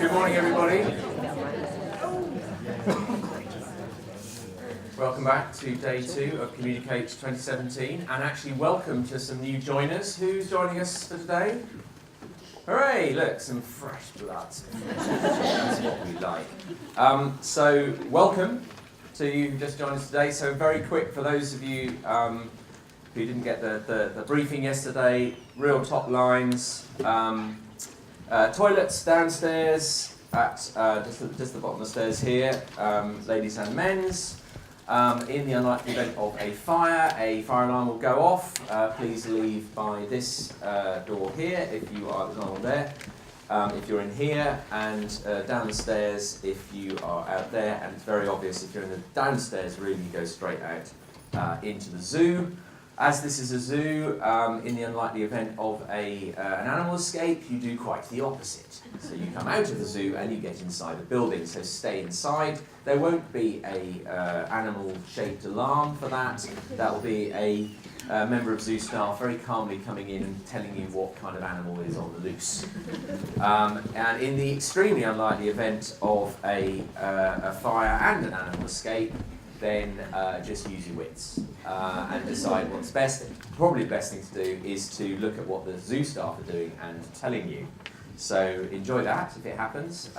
Good morning, everybody. Welcome back to day 2 of Communicate 2017, and actually welcome to some new joiners. Who's joining us for today? Hooray! Look, some fresh blood. That's what we like. So welcome to you who just joined us today. So very quick for those of you who didn't get the briefing yesterday, real top lines. Toilets downstairs at just the bottom of the stairs here, ladies and men's. In the unlikely event of a fire alarm will go off. Please leave by this door here if you are not there. If you're in here, and down the stairs if you are out there. And it's very obvious if you're in the downstairs room, you go straight out into the zoo. As this is a zoo, in the unlikely event of an animal escape, you do quite the opposite. So you come out of the zoo and you get inside the building, so stay inside. There won't be a animal-shaped alarm for that. That will be a member of zoo staff very calmly coming in and telling you what kind of animal is on the loose. And in the extremely unlikely event of a fire and an animal escape, then just use your wits and decide what's best. Probably the best thing to do is to look at what the zoo staff are doing and telling you. So enjoy that if it happens.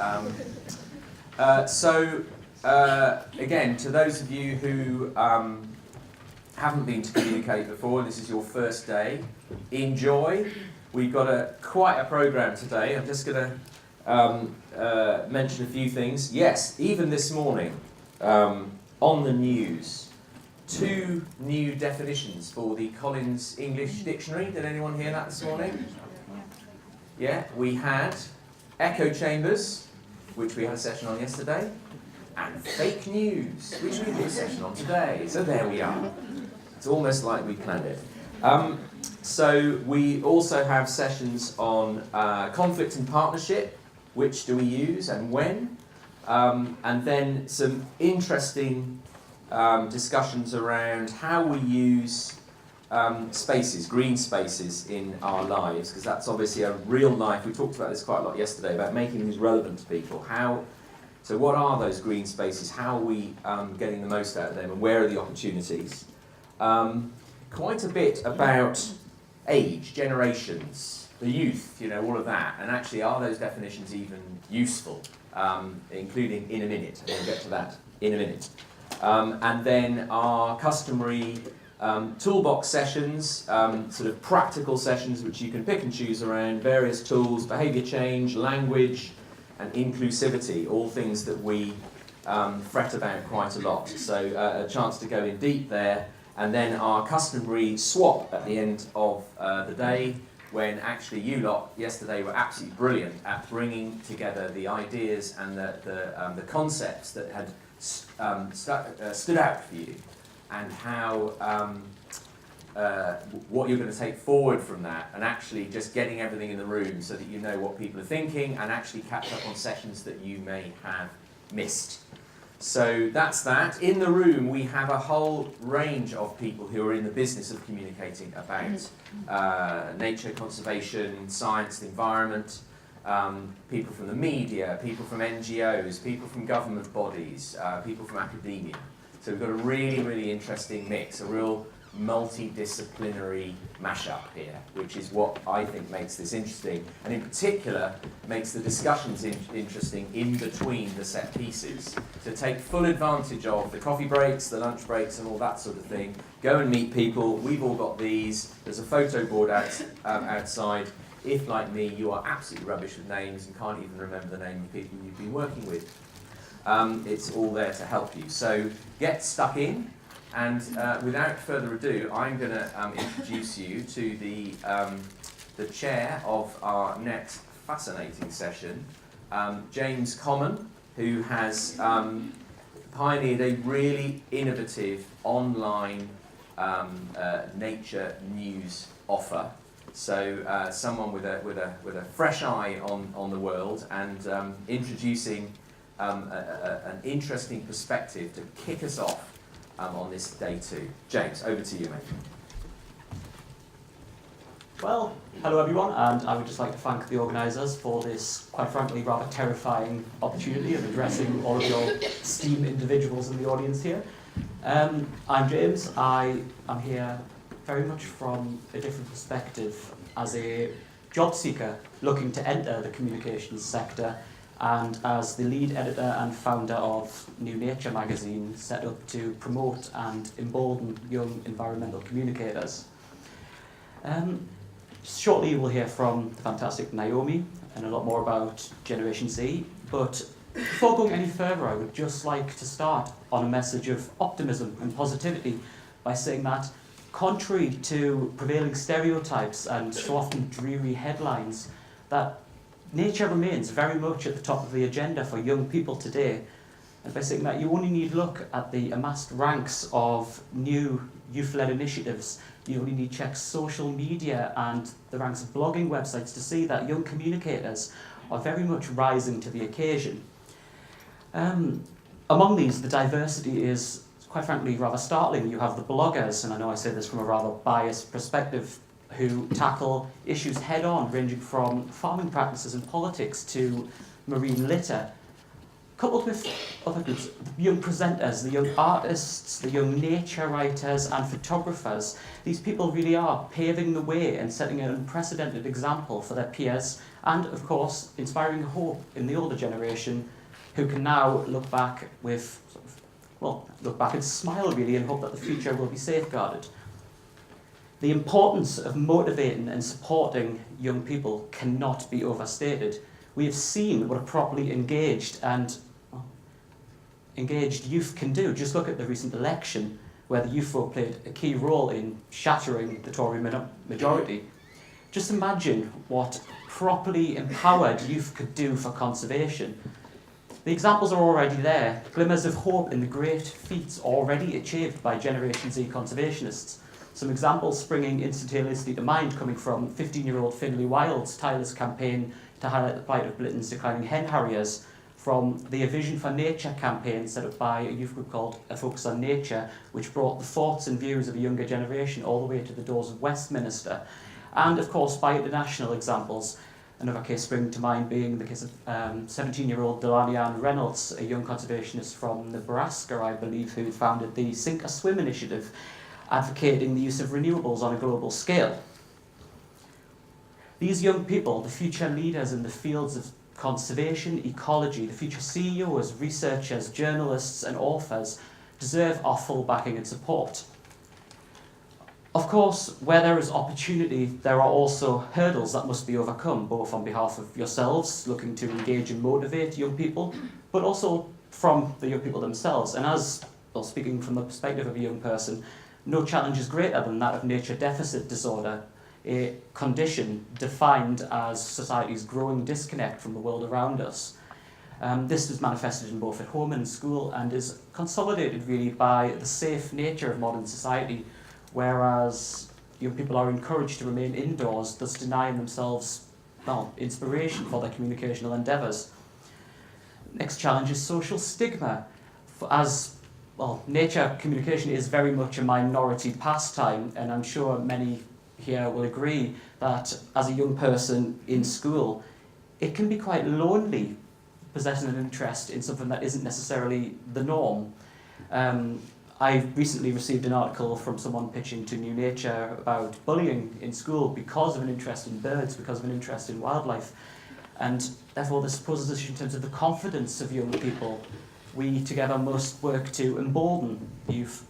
Again, to those of you who haven't been to Communicate before, this is your first day, enjoy. We've got quite a programme today. I'm just going to mention a few things. Yes, even this morning, on the news, 2 new definitions for the Collins English Dictionary. Did anyone hear that this morning? Yeah, we had echo chambers, which we had a session on yesterday, and fake news, which we did a session on today. So there we are. It's almost like we planned it. So we also have sessions on conflict and partnership, which do we use and when, and then some interesting discussions around how we use spaces, green spaces in our lives, because that's obviously a real life. We talked about this quite a lot yesterday, about making things relevant to people. So what are those green spaces? How are we getting the most out of them, and where are the opportunities? Quite a bit about age, generations, the youth, all of that, and actually are those definitions even useful, including in a minute, and we'll get to that in a minute. And then our customary toolbox sessions, sort of practical sessions which you can pick and choose around various tools, behaviour change, language and inclusivity, all things that we fret about quite a lot. So a chance to go in deep there, and then our customary swap at the end of the day, when actually you lot yesterday were absolutely brilliant at bringing together the ideas and the concepts that had stood out for you, and how what you're going to take forward from that, and actually just getting everything in the room so that you know what people are thinking, and actually catch up on sessions that you may have missed. So that's that. In the room we have a whole range of people who are in the business of communicating about nature, conservation, science, the environment, people from the media, people from NGOs, people from government bodies, people from academia. So we've got a really, really interesting mix, a real multidisciplinary mashup here, which is what I think makes this interesting, and in particular makes the discussions interesting in between the set pieces. So take full advantage of the coffee breaks, the lunch breaks and all that sort of thing. Go and meet people. We've all got these. There's a photo board outside. If, like me, you are absolutely rubbish with names and can't even remember the name of people you've been working with, it's all there to help you. So get stuck in, and without further ado, I'm going to introduce you to the chair of our next fascinating session, James Common, who has pioneered a really innovative online nature news offer. So someone with a fresh eye on the world, and introducing an interesting perspective to kick us off on this day 2. James, over to you, mate. Well, hello everyone, and I would just like to thank the organisers for this, quite frankly, rather terrifying opportunity of addressing all of your esteemed individuals in the audience here. I'm James. I am here very much from a different perspective as a job seeker looking to enter the communications sector, and as the lead editor and founder of New Nature magazine, set up to promote and embolden young environmental communicators. Shortly we'll hear from the fantastic Naomi and a lot more about Generation Z, but before going any further, I would just like to start on a message of optimism and positivity by saying that, contrary to prevailing stereotypes and so often dreary headlines, that nature remains very much at the top of the agenda for young people today, and by saying that you only need look at the amassed ranks of new youth-led initiatives. You only need check social media and the ranks of blogging websites to see that young communicators are very much rising to the occasion. Among these, the diversity is, quite frankly, rather startling. You have the bloggers, and I know I say this from a rather biased perspective, who tackle issues head-on, ranging from farming practices and politics to marine litter, coupled with other groups, the young presenters, the young artists, the young nature writers and photographers. These people really are paving the way and setting an unprecedented example for their peers, and of course inspiring hope in the older generation, who can now look back with, look back and smile really, and hope that the future will be safeguarded. The importance of motivating and supporting young people cannot be overstated. We have seen what a properly engaged youth can do. Just look at the recent election, where the youth vote played a key role in shattering the Tory majority. Just imagine what properly empowered youth could do for conservation. The examples are already there, glimmers of hope in the great feats already achieved by Generation Z conservationists. Some examples springing instantaneously to mind, coming from 15-year-old Finlay Wild's tireless campaign to highlight the plight of Britain's declining hen harriers, from the A Vision for Nature campaign set up by a youth group called A Focus on Nature, which brought the thoughts and views of a younger generation all the way to the doors of Westminster. And of course, by international examples, another case springing to mind being the case of 17-year-old Delanian Reynolds, a young conservationist from Nebraska, I believe, who founded the Sink or Swim initiative, advocating the use of renewables on a global scale. These young people, the future leaders in the fields of conservation, ecology, the future CEOs, researchers, journalists and authors, deserve our full backing and support. Of course, where there is opportunity, there are also hurdles that must be overcome, both on behalf of yourselves, looking to engage and motivate young people, but also from the young people themselves. And as, well, speaking from the perspective of a young person, no challenge is greater than that of nature deficit disorder, a condition defined as society's growing disconnect from the world around us. This is manifested in both at home and school, and is consolidated really by the safe nature of modern society, whereas young people are encouraged to remain indoors, thus denying themselves, inspiration for their communicational endeavours. Next challenge is social stigma. Nature communication is very much a minority pastime, and I'm sure many here will agree that as a young person in school, it can be quite lonely possessing an interest in something that isn't necessarily the norm. I recently received an article from someone pitching to New Nature about bullying in school because of an interest in birds, because of an interest in wildlife. And therefore this poses us in terms of the confidence of young people. We together must work to embolden youth.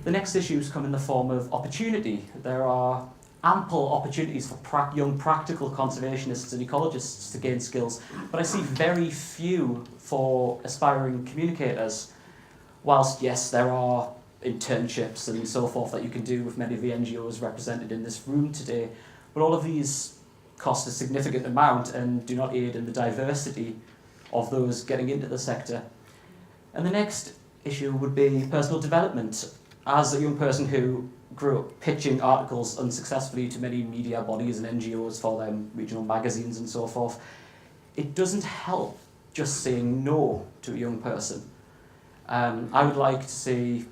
The next issues come in the form of opportunity. There are ample opportunities for young practical conservationists and ecologists to gain skills, but I see very few for aspiring communicators. Whilst, yes, there are internships and so forth that you can do with many of the NGOs represented in this room today, but all of these cost a significant amount and do not aid in the diversity of those getting into the sector. And the next issue would be personal development. As a young person who grew up pitching articles unsuccessfully to many media bodies and NGOs for them, regional magazines and so forth, it doesn't help just saying no to a young person. I would like to see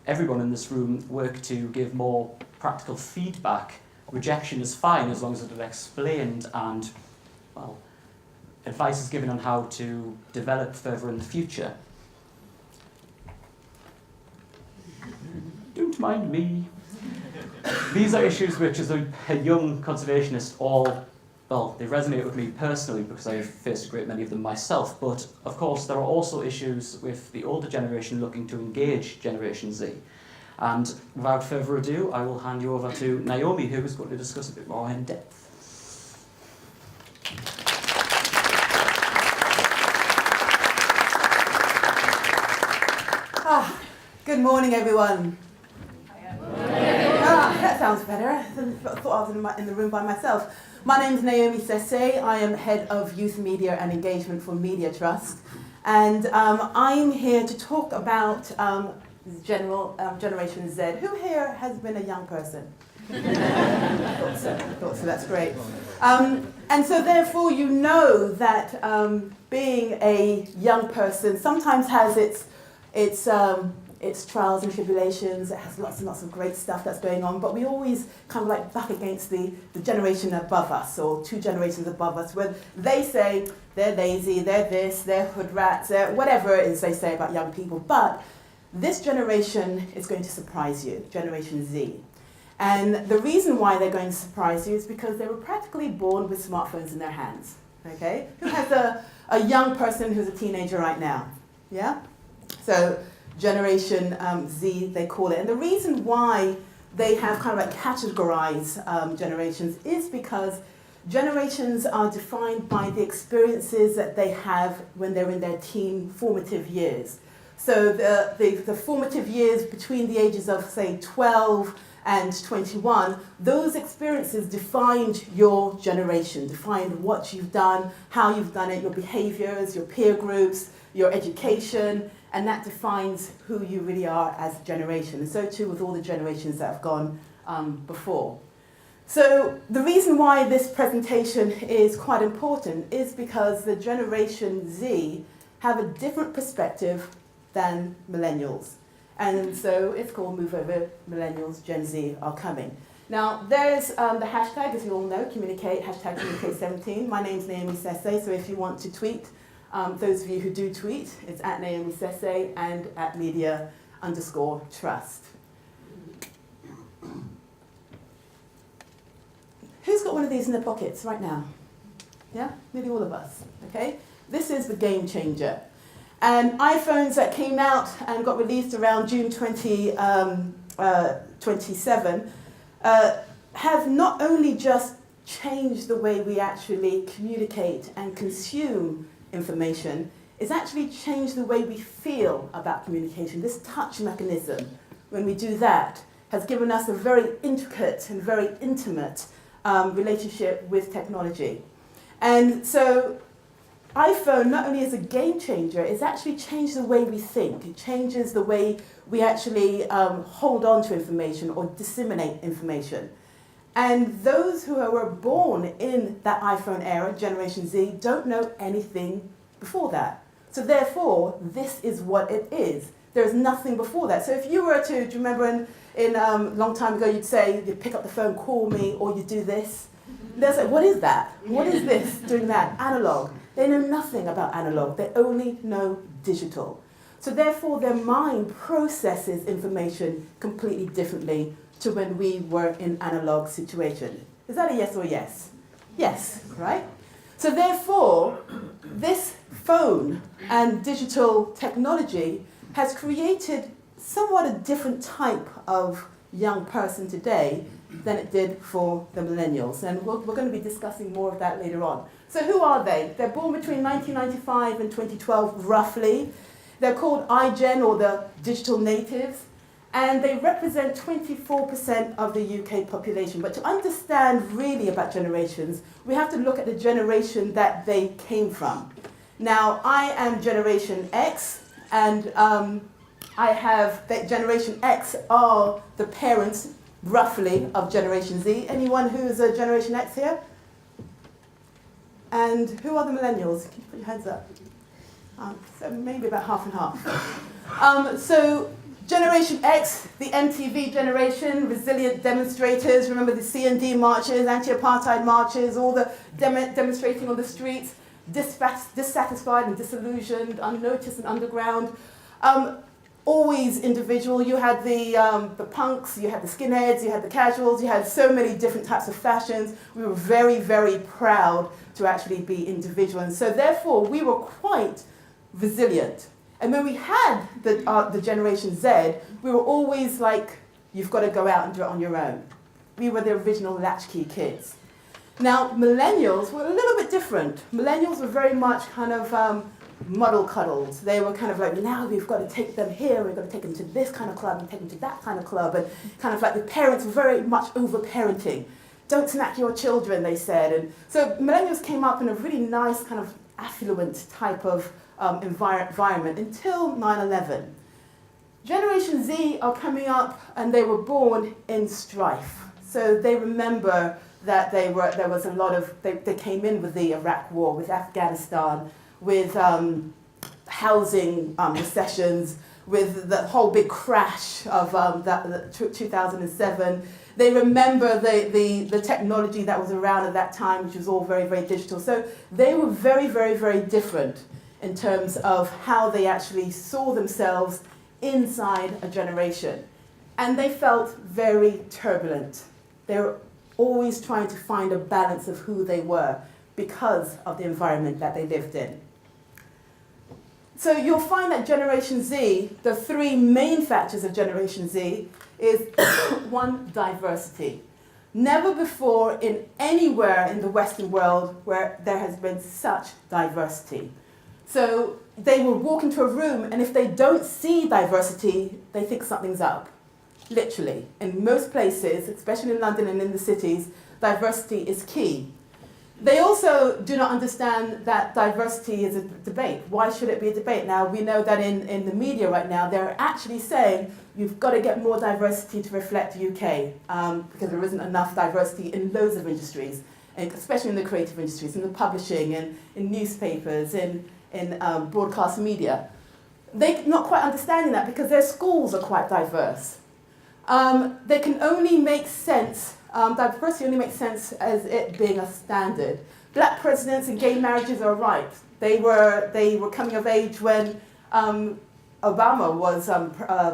everyone in this room work to give more practical feedback rejection is fine as long as it is explained and, well, advice is given on how to develop further in the future. Don't mind me. These are issues which, as a young conservationist, they resonate with me personally because I've faced a great many of them myself. But, of course, there are also issues with the older generation looking to engage Generation Z. And without further ado, I will hand you over to Naomi, who is going to discuss a bit more in depth. Good morning, everyone. That sounds better. I thought I was in the room by myself. My name is Naomi Sesay. I am Head of Youth Media and Engagement for Media Trust. And I'm here to talk about Generation Z. Who here has been a young person? I thought so, that's great. And so therefore you know that being a young person sometimes has its trials and tribulations. It has lots and lots of great stuff that's going on, but we always kind of like back against the generation above us, or 2 generations above us, where they say they're lazy, they're this, they're hood rats, they're whatever it is they say about young people. But this generation is going to surprise you, Generation Z. And the reason why they're going to surprise you is because they were practically born with smartphones in their hands. Okay? Who has a young person who's a teenager right now? Yeah? So Generation Z, they call it. And the reason why they have kind of like categorized generations is because generations are defined by the experiences that they have when they're in their teen formative years. So the formative years between the ages of, say, 12 and 21, those experiences defined your generation, defined what you've done, how you've done it, your behaviors, your peer groups, your education, and that defines who you really are as a generation. And so too with all the generations that have gone before. So the reason why this presentation is quite important is because the Generation Z have a different perspective than Millennials. And so it's called Move Over, Millennials, Gen Z are coming. Now there's the hashtag, as you all know, communicate, hashtag communicate17. My name's Naomi Sesay, so if you want to tweet, those of you who do tweet, it's at Naomi Sesay and at media_trust. Who's got one of these in their pockets right now? Yeah, nearly all of us, okay? This is the game changer. And iPhones that came out and got released around June 2027 have not only just changed the way we actually communicate and consume information, it's actually changed the way we feel about communication. This touch mechanism, when we do that, has given us a very intricate and very intimate relationship with technology. And so iPhone not only is a game changer, it's actually changed the way we think. It changes the way we actually hold on to information or disseminate information. And those who were born in that iPhone era, Generation Z, don't know anything before that. So therefore, this is what it is. There is nothing before that. So if you were to, do you remember in a long time ago, you'd say, you'd pick up the phone, call me, or you do this. They'll say, what is that? What is this, doing that? Analog. They know nothing about analog. They only know digital. So therefore, their mind processes information completely differently to when we were in analog situation. Is that a yes or yes? Yes, right? So therefore, this phone and digital technology has created somewhat a different type of young person today than it did for the millennials. And we're going to be discussing more of that later on. So who are they? They're born between 1995 and 2012, roughly. They're called iGen, or the digital natives, and they represent 24% of the UK population. But to understand really about generations, we have to look at the generation that they came from. Now, I am Generation X, and I have that Generation X are the parents, roughly, of Generation Z. Anyone who's a Generation X here? And who are the millennials? Can you put your hands up? So maybe about half and half. So Generation X, the MTV generation, resilient demonstrators. Remember the C&D marches, anti-apartheid marches, all the demonstrating on the streets, dissatisfied and disillusioned, unnoticed and underground. Always individual. You had the punks, you had the skinheads, you had the casuals, you had so many different types of fashions. We were very, very proud to actually be individual. And so therefore, we were quite resilient. And when we had the Generation Z, we were always like, you've got to go out and do it on your own. We were the original latchkey kids. Now, millennials were a little bit different. Millennials were very much kind of muddle cuddles. They were kind of like, now we've got to take them here, we've got to take them to this kind of club and take them to that kind of club. And kind of like the parents were very much over-parenting. Don't smack your children, they said. And so millennials came up in a really nice kind of affluent type of environment until 9/11. Generation Z are coming up and they were born in strife. So they remember that there was a lot of, they came in with the Iraq War, with Afghanistan, with housing recessions, with the whole big crash of 2007. They remember the technology that was around at that time, which was all very, very digital. So they were very, very, very different in terms of how they actually saw themselves inside a generation. And they felt very turbulent. They were always trying to find a balance of who they were because of the environment that they lived in. So you'll find that Generation Z, the three main factors of Generation Z is one, diversity. Never before in anywhere in the Western world where there has been such diversity. So they will walk into a room and if they don't see diversity, they think something's up. Literally. In most places, especially in London and in the cities, diversity is key. They also do not understand that diversity is a debate. Why should it be a debate? Now, we know that in the media right now, they're actually saying you've got to get more diversity to reflect the UK because there isn't enough diversity in loads of industries, especially in the creative industries, in the publishing, and in newspapers, in broadcast media. They're not quite understanding that because their schools are quite diverse. They can only make sense, diversity only makes sense as it being a standard. Black presidents and gay marriages are right. They were coming of age when Obama was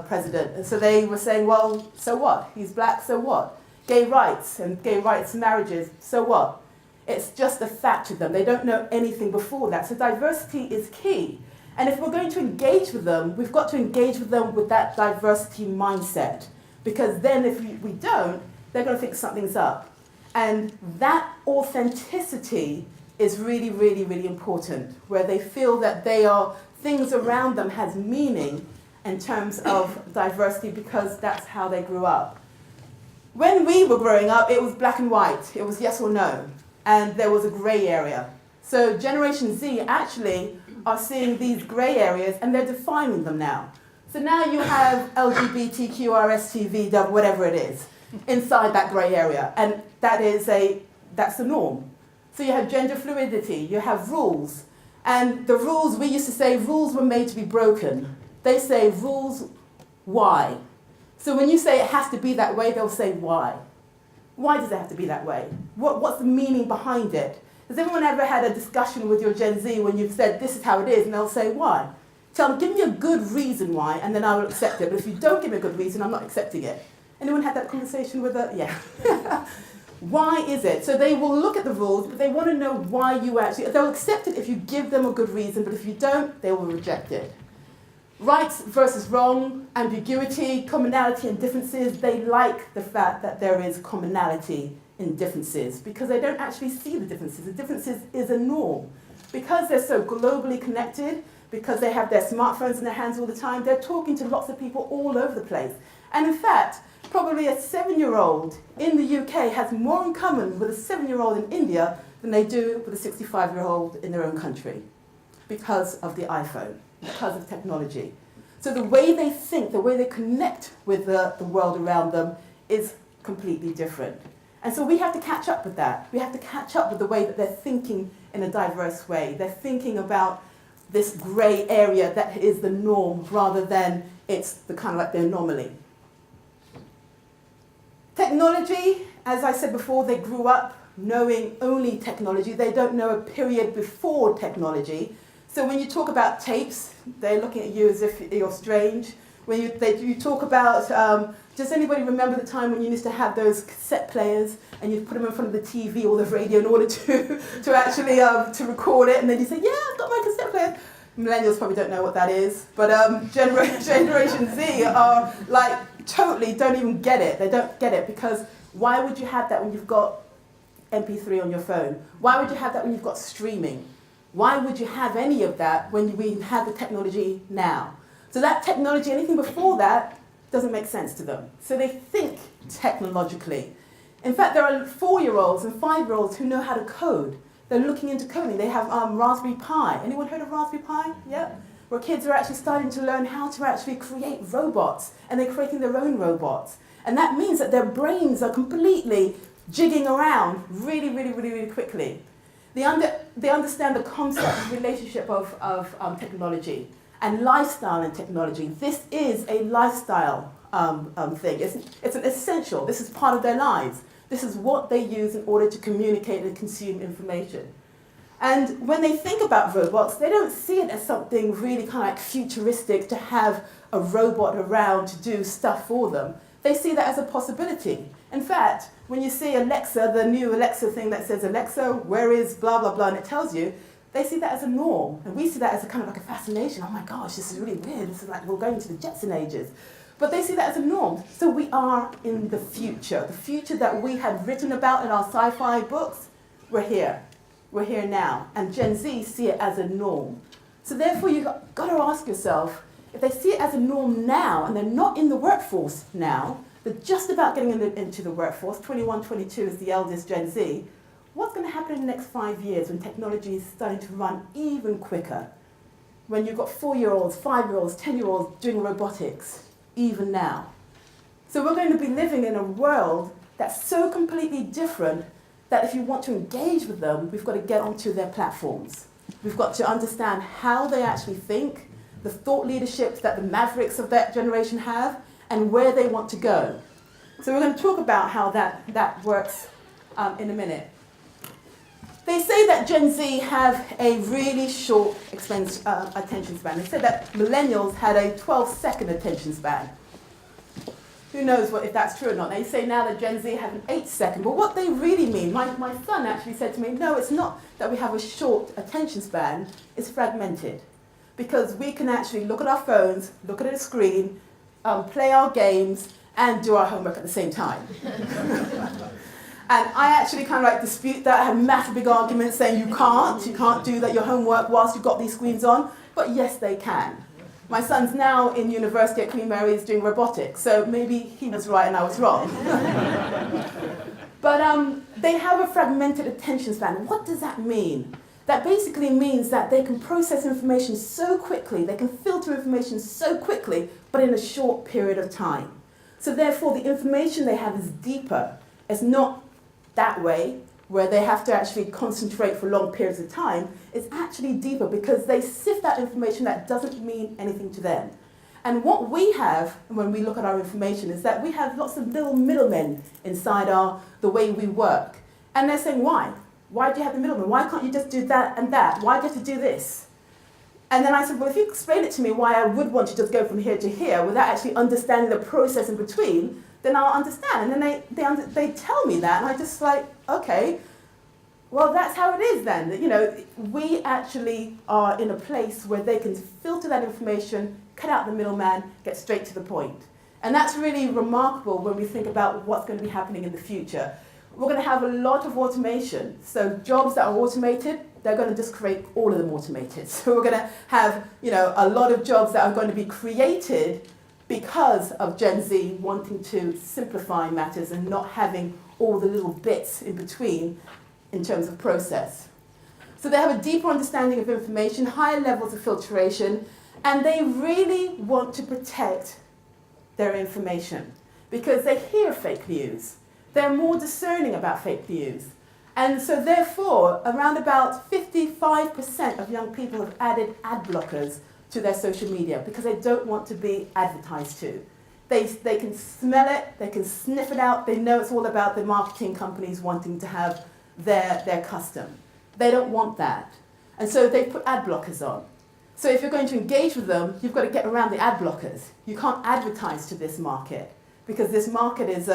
president. And so they were saying, well, so what? He's black, so what? Gay rights and gay rights marriages, so what? It's just a fact to them. They don't know anything before that. So diversity is key. And if we're going to engage with them, we've got to engage with them with that diversity mindset. Because then if we don't, they're going to think something's up. And that authenticity is really, really, really important, where they feel that things around them has meaning in terms of diversity because that's how they grew up. When we were growing up, it was black and white. It was yes or no. And there was a grey area. So Generation Z actually are seeing these grey areas and they're defining them now. So now you have LGBTQRSTV, whatever it is, inside that grey area. And that's the norm. So you have gender fluidity, you have rules. And the rules, we used to say rules were made to be broken. They say rules, why? So when you say it has to be that way, they'll say why. Why does it have to be that way? What's the meaning behind it? Has anyone ever had a discussion with your Gen Z when you've said this is how it is, and they'll say why? Tell them, give me a good reason why, and then I will accept it. But if you don't give me a good reason, I'm not accepting it. Anyone had that conversation with her? Yeah. Why is it? So they will look at the rules, but they want to know why you actually... They'll accept it if you give them a good reason, but if you don't, they will reject it. Rights versus wrong, ambiguity, commonality and differences. They like the fact that there is commonality in differences because they don't actually see the differences. The differences is a norm. Because they're so globally connected, because they have their smartphones in their hands all the time, they're talking to lots of people all over the place. And in fact, probably a 7-year-old in the UK has more in common with a 7-year-old in India than they do with a 65-year-old in their own country because of the iPhone, because of technology. So the way they think, the way they connect with the world around them is completely different. And so we have to catch up with that. We have to catch up with the way that they're thinking in a diverse way. They're thinking about this grey area that is the norm rather than it's the kind of like the anomaly. Technology, as I said before, they grew up knowing only technology. They don't know a period before technology. So when you talk about tapes, they're looking at you as if you're strange. When you talk about, does anybody remember the time when you used to have those cassette players and you'd put them in front of the TV or the radio in order to actually to record it, and then you say, yeah, I've got my cassette player. Millennials probably don't know what that is, but Generation Z are like totally don't even get it. They don't get it because why would you have that when you've got MP3 on your phone? Why would you have that when you've got streaming? Why would you have any of that when we have the technology now? So that technology, anything before that, doesn't make sense to them. So they think technologically. In fact, there are 4-year-olds and 5-year-olds who know how to code. They're looking into coding. They have Raspberry Pi. Anyone heard of Raspberry Pi? Yeah? Where kids are actually starting to learn how to actually create robots, and they're creating their own robots. And that means that their brains are completely jigging around really, really, really, really quickly. They understand the concept and relationship of technology and lifestyle and technology. This is a lifestyle thing. It's an essential. This is part of their lives. This is what they use in order to communicate and consume information. And when they think about robots, they don't see it as something really kind of like futuristic to have a robot around to do stuff for them. They see that as a possibility. In fact, when you see Alexa, the new Alexa thing that says, Alexa, where is blah, blah, blah, and it tells you, they see that as a norm. And we see that as a kind of like a fascination. Oh my gosh, this is really weird. This is like we're going to the Jetson ages. But they see that as a norm. So we are in the future that we had written about in our sci-fi books. We're here. We're here now. And Gen Z see it as a norm. So therefore, you've got to ask yourself, if they see it as a norm now, and they're not in the workforce now, they're just about getting into the workforce, 21, 22 is the eldest Gen Z, what's going to happen in the next 5 years when technology is starting to run even quicker? When you've got 4-year-olds, 5-year-olds, 10-year-olds doing robotics, even now. So we're going to be living in a world that's so completely different that if you want to engage with them, we've got to get onto their platforms. We've got to understand how they actually think, the thought leadership that the mavericks of that generation have, and where they want to go. So we're going to talk about how that works in a minute. They say that Gen Z have a really short attention span. They said that millennials had a 12-second attention span. Who knows if that's true or not. They say now that Gen Z have an 8-second. But what they really mean, my son actually said to me, no, it's not that we have a short attention span, it's fragmented. Because we can actually look at our phones, look at a screen, play our games, and do our homework at the same time. And I actually kind of like dispute that. I have massive big arguments saying you can't do that, your homework whilst you've got these screens on. But yes, they can. My son's now in university at Queen Mary's doing robotics, so maybe he was right and I was wrong. But they have a fragmented attention span. What does that mean? That basically means that they can process information so quickly, they can filter information so quickly, but in a short period of time. So therefore, the information they have is deeper. It's not that way, where they have to actually concentrate for long periods of time. It's actually deeper because they sift that information that doesn't mean anything to them. And what we have when we look at our information is that we have lots of little middlemen inside the way we work. And they're saying, why? Why do you have the middleman? Why can't you just do that and that? Why do you have to do this? And then I said, well, if you explain it to me why I would want to just go from here to here without actually understanding the process in between, then I'll understand. And then they tell me that, and I just like, okay, well, that's how it is then. You know, we actually are in a place where they can filter that information, cut out the middleman, get straight to the point. And that's really remarkable when we think about what's going to be happening in the future. We're going to have a lot of automation. So jobs that are automated, they're going to just create all of them automated. So we're going to have, you know, a lot of jobs that are going to be created because of Gen Z wanting to simplify matters and not having all the little bits in between in terms of process. So they have a deeper understanding of information, higher levels of filtration, and they really want to protect their information because they hear fake news. They're more discerning about fake news. And so therefore, around about 55% of young people have added ad blockers to their social media because they don't want to be advertised to. They can smell it, they can sniff it out, they know it's all about the marketing companies wanting to have their custom. They don't want that. And so they put ad blockers on. So if you're going to engage with them, you've got to get around the ad blockers. You can't advertise to this market because this market is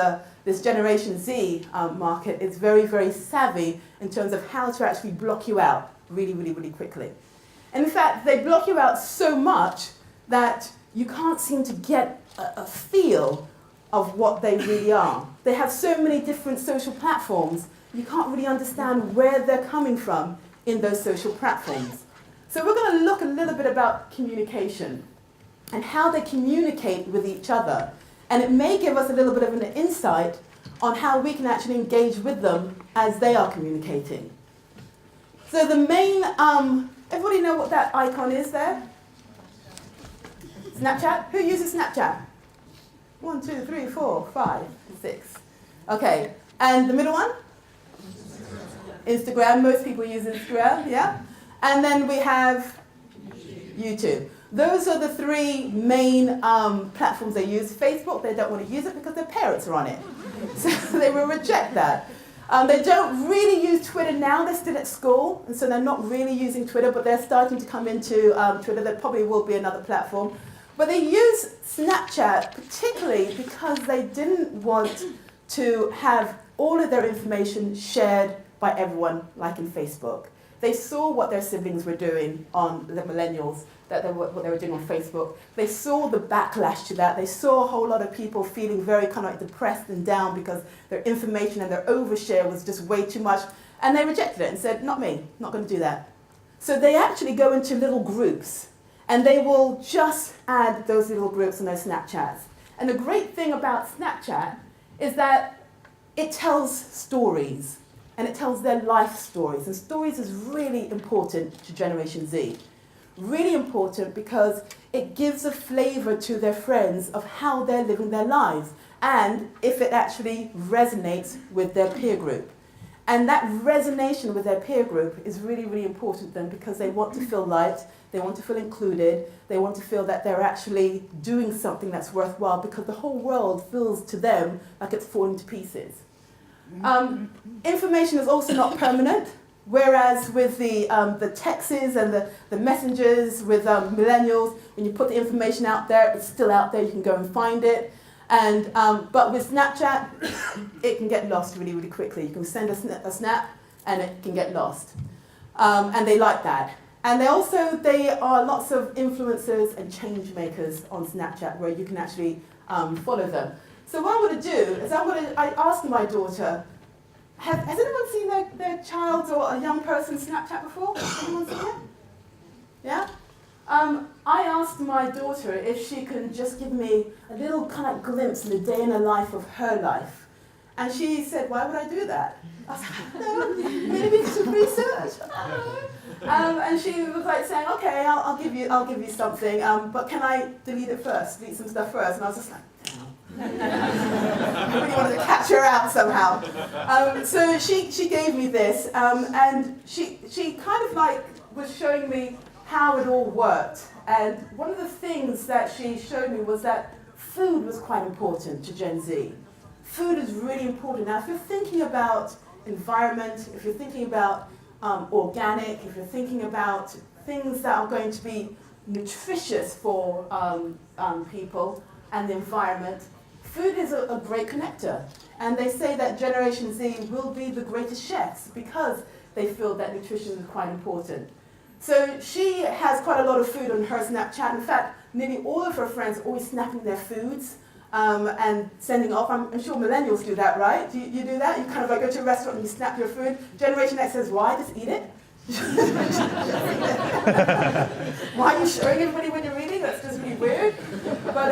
this Generation Z market is very, very savvy in terms of how to actually block you out really, really, really quickly. And in fact, they block you out so much that you can't seem to get a feel of what they really are. They have so many different social platforms, you can't really understand where they're coming from in those social platforms. So we're going to look a little bit about communication and how they communicate with each other. And it may give us a little bit of an insight on how we can actually engage with them as they are communicating. So the main, everybody know what that icon is there? Snapchat? Who uses Snapchat? 1, 2, 3, 4, 5, 6. Okay, and the middle one? Instagram. Most people use Instagram, yeah? And then we have YouTube. Those are the three main platforms they use. Facebook, they don't want to use it because their parents are on it. So they will reject that. They don't really use Twitter now. They're still at school, and so they're not really using Twitter, but they're starting to come into Twitter. There probably will be another platform. But they use Snapchat particularly because they didn't want to have all of their information shared by everyone, like in Facebook. They saw what their siblings were doing on the Millennials, what they were doing on Facebook. They saw the backlash to that. They saw a whole lot of people feeling very kind of like depressed and down because their information and their overshare was just way too much. And they rejected it and said, not me, not going to do that. So they actually go into little groups and they will just add those little groups on their Snapchats. And the great thing about Snapchat is that it tells stories. And it tells their life stories. And stories is really important to Generation Z. Really important because it gives a flavor to their friends of how they're living their lives and if it actually resonates with their peer group. And that resonation with their peer group is really, really important to them because they want to feel liked, they want to feel included, they want to feel that they're actually doing something that's worthwhile because the whole world feels to them like it's falling to pieces. Information is also not permanent, whereas with the texts and the messengers with Millennials, when you put the information out there, it's still out there, you can go and find it. And, but with Snapchat, it can get lost really, really quickly. You can send a snap and it can get lost. And they like that. And they are lots of influencers and change makers on Snapchat where you can actually follow them. So what I'm going to do is I asked my daughter, has anyone seen their child or a young person Snapchat before? Anyone seen it? Yeah? I asked my daughter if she can just give me a little kind of glimpse in the day in the life of her life. And she said, why would I do that? I was like, no, maybe some research. And she was like saying, okay, I'll give you something, but can I delete it first, delete some stuff first? And I was just like, I really wanted to catch her out somehow. So she gave me this, and she kind of like was showing me how it all worked. And one of the things that she showed me was that food was quite important to Gen Z. Food is really important. Now, if you're thinking about environment, if you're thinking about organic, if you're thinking about things that are going to be nutritious for people and the environment, food is a great connector. And they say that Generation Z will be the greatest chefs because they feel that nutrition is quite important. So she has quite a lot of food on her Snapchat. In fact, nearly all of her friends are always snapping their foods and sending off. I'm sure Millennials do that, right? Do you do that? You kind of like go to a restaurant and you snap your food. Generation X says, why? Just eat it. Why are you showing everybody when you're eating? That's just really weird. But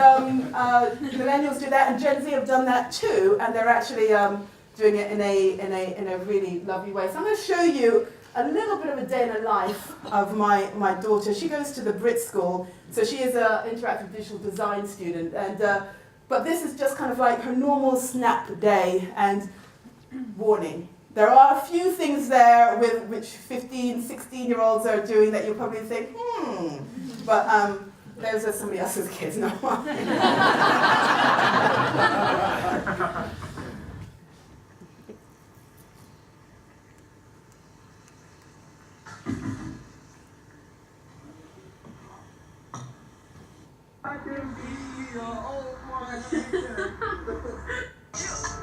Millennials do that, and Gen Z have done that too, and they're actually doing it in a really lovely way. So I'm going to show you a little bit of a day in the life of my daughter. She goes to the Brit School, so she is an interactive visual design student, and but this is just kind of like her normal snap day. And warning, There are a few things there with which 15, 16-year-olds are doing that you'll probably think, but those are somebody else's kids, not mine. I can be your old my teacher.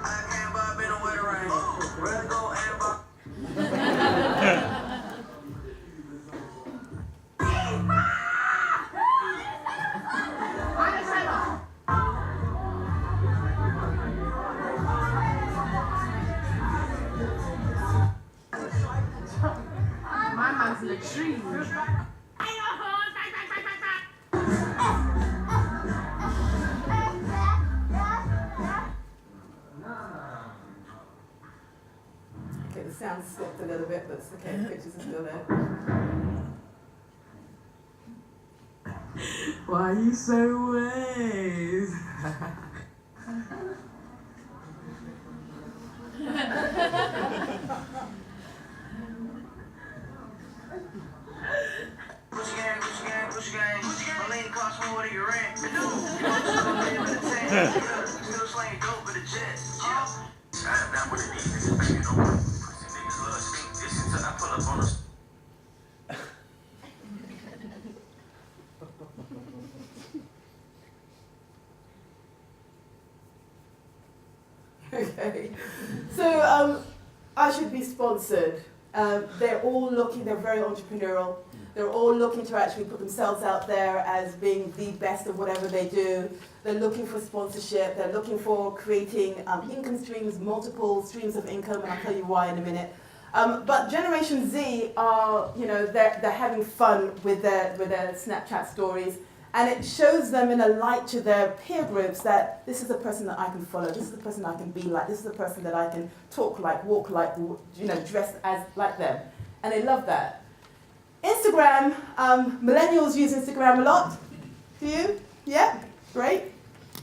I can't buy been away the rain. Rather go and buy. My man's in the tree. Okay, the sound slipped a little bit, but it's okay, the pictures are still there. Why you so ways? Gucci gang. My lady cost more than your rent. Still slaying dope in the jets. I'm not what it needs, baby. No more. Pussy niggas love sneak this until I pull up on us. Okay, so I should be sponsored. They're all looking, they're very entrepreneurial. They're all looking to actually put themselves out there as being the best of whatever they do. They're looking for sponsorship. They're looking for creating income streams, multiple streams of income, and I'll tell you why in a minute. But Generation Z are, they're having fun with their Snapchat stories. And it shows them in a light to their peer groups that this is the person that I can follow, this is the person I can be like, this is the person that I can talk like, walk like, dress as like them. And they love that. Instagram, millennials use Instagram a lot. Do you? Yeah? Great.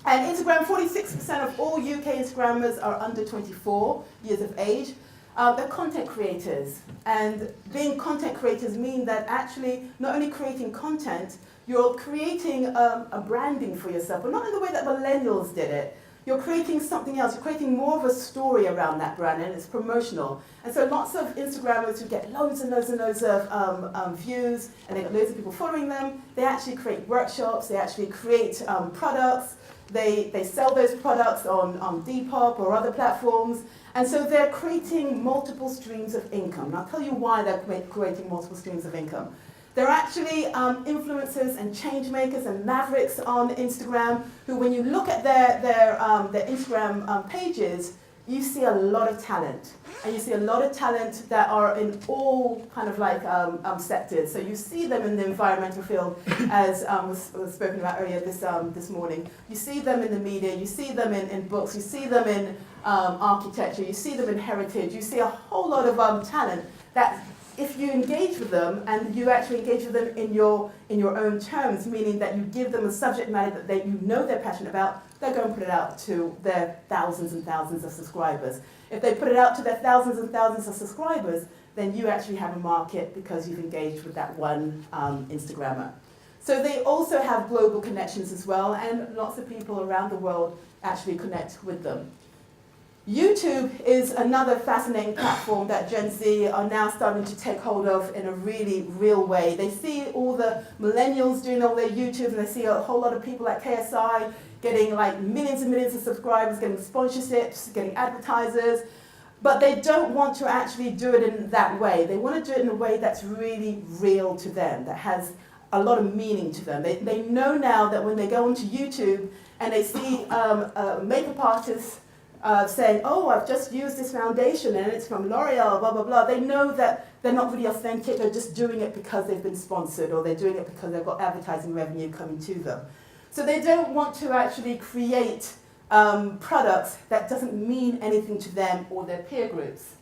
And Instagram, 46% of all UK Instagrammers are under 24 years of age. They're content creators. And being content creators mean that actually not only creating content, you're creating a branding for yourself, but not in the way that millennials did it. You're creating something else. You're creating more of a story around that brand, and it's promotional. And so lots of Instagrammers who get loads and loads and loads of views, and they get loads of people following them, they actually create workshops, they actually create products, they sell those products on Depop or other platforms, and so they're creating multiple streams of income. And I'll tell you why they're creating multiple streams of income. They're actually influencers and change makers and mavericks on Instagram who, when you look at their Instagram pages, you see a lot of talent. And you see a lot of talent that are in all kind of like sectors. So you see them in the environmental field, as was spoken about earlier this morning. You see them in the media, you see them in books, you see them in architecture, you see them in heritage, you see a whole lot of talent that, if you engage with them and you actually engage with them in your own terms, meaning that you give them a subject matter that they're passionate about, they'll go and put it out to their thousands and thousands of subscribers. If they put it out to their thousands and thousands of subscribers, then you actually have a market because you've engaged with that one Instagrammer. So they also have global connections as well, and lots of people around the world actually connect with them. YouTube is another fascinating platform that Gen Z are now starting to take hold of in a really real way. They see all the millennials doing all their YouTube, and they see a whole lot of people like KSI getting like millions and millions of subscribers, getting sponsorships, getting advertisers, but they don't want to actually do it in that way. They want to do it in a way that's really real to them, that has a lot of meaning to them. They know now that when they go onto YouTube and they see a makeup artist saying, oh, I've just used this foundation and it's from L'Oreal, blah, blah, blah. They know that they're not really authentic, they're just doing it because they've been sponsored, or they're doing it because they've got advertising revenue coming to them. So they don't want to actually create products that doesn't mean anything to them or their peer groups.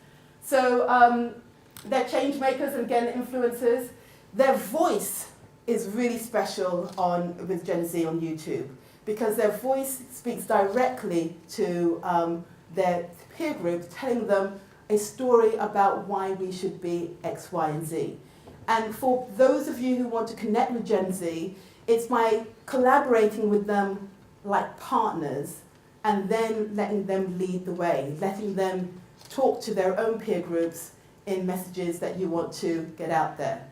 So they're change makers and, again, influencers. Their voice is really special with Gen Z on YouTube, because their voice speaks directly to their peer group, telling them a story about why we should be X, Y, and Z. And for those of you who want to connect with Gen Z, it's by collaborating with them like partners and then letting them lead the way, letting them talk to their own peer groups in messages that you want to get out there.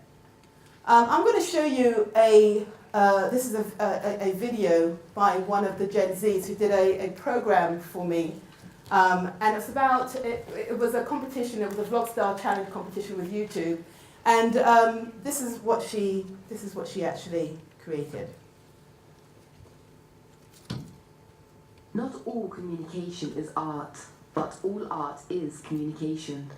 I'm going to show you this is a video by one of the Gen Zs who did a program for me. And it's about, it was a competition, it was a vlog style challenge competition with YouTube. And this is what she actually created. Not all communication is art, but all art is communication.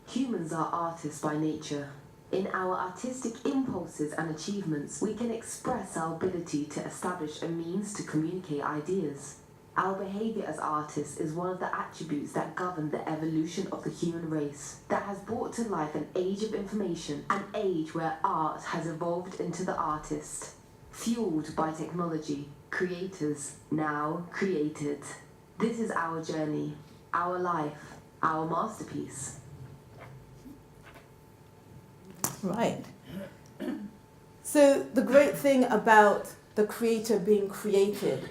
Humans are artists by nature. In our artistic impulses and achievements, we can express our ability to establish a means to communicate ideas. Our behavior as artists is one of the attributes that govern the evolution of the human race, that has brought to life an age of information, an age where art has evolved into the artist. Fueled by technology, creators now created. This is our journey, our life, our masterpiece. Right. So the great thing about the creator being created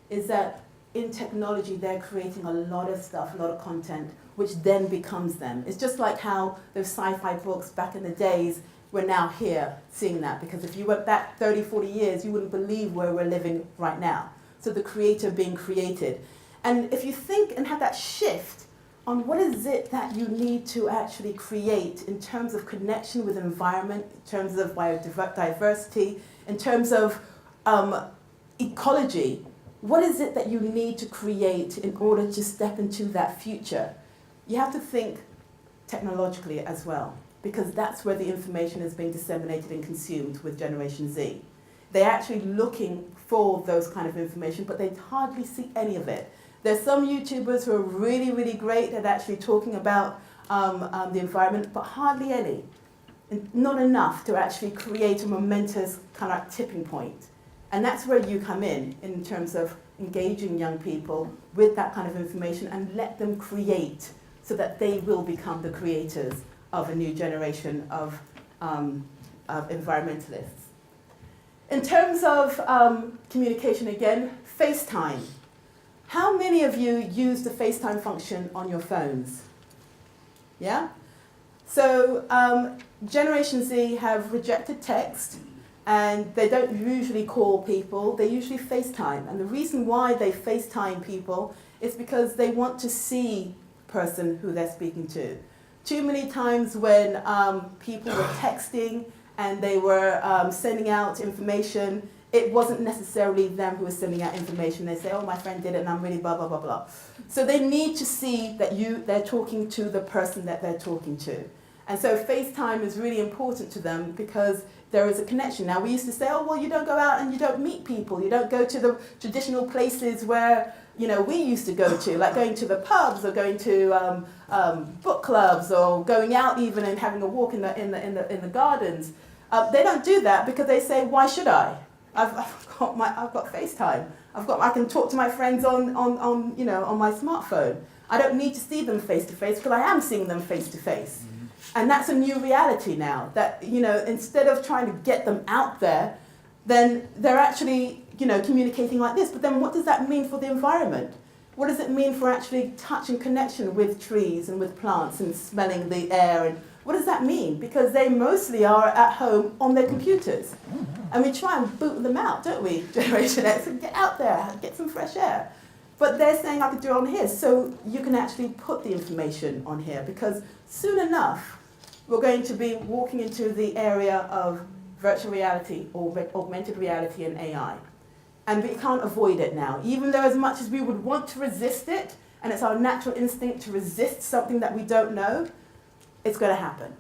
is that in technology they're creating a lot of stuff, a lot of content, which then becomes them. It's just like how those sci-fi books back in the days, we're now here seeing that, because if you went back 30, 40 years, you wouldn't believe where we're living right now. So the creator being created. And if you think and have that shift on what is it that you need to actually create in terms of connection with environment, in terms of biodiversity, in terms of ecology, what is it that you need to create in order to step into that future? You have to think technologically as well, because that's where the information is being disseminated and consumed with Generation Z. They're actually looking for those kind of information, but they hardly see any of it. There's some YouTubers who are really, really great at actually talking about the environment, but hardly any. And not enough to actually create a momentous kind of tipping point. And that's where you come in terms of engaging young people with that kind of information and let them create so that they will become the creators of a new generation of environmentalists. In terms of communication again, FaceTime. How many of you use the FaceTime function on your phones? Yeah? So Generation Z have rejected text, and they don't usually call people, they usually FaceTime. And the reason why they FaceTime people is because they want to see the person who they're speaking to. Too many times when people were texting and they were sending out information, it wasn't necessarily them who was sending out information. They say, oh, my friend did it and I'm really blah, blah, blah, blah. So they need to see that they're talking to the person that they're talking to. And so FaceTime is really important to them because there is a connection. Now, we used to say, oh, well, you don't go out and you don't meet people. You don't go to the traditional places where, you know, we used to go to, like going to the pubs or going to book clubs or going out even and having a walk in the gardens. They don't do that because they say, why should I? I've got FaceTime. I can talk to my friends on my smartphone. I don't need to see them face to face because I am seeing them face to face. And that's a new reality now, that, you know, instead of trying to get them out there, then they're actually, you know, communicating like this. But then what does that mean for the environment? What does it mean for actually touch and connection with trees and with plants and smelling the air? And what does that mean? Because they mostly are at home on their computers. And we try and boot them out, don't we, Generation X? Get out there, get some fresh air. But they're saying I could do it on here. So you can actually put the information on here, because soon enough, we're going to be walking into the area of virtual reality or augmented reality and AI. And we can't avoid it now. Even though as much as we would want to resist it, and it's our natural instinct to resist something that we don't know, it's going to happen.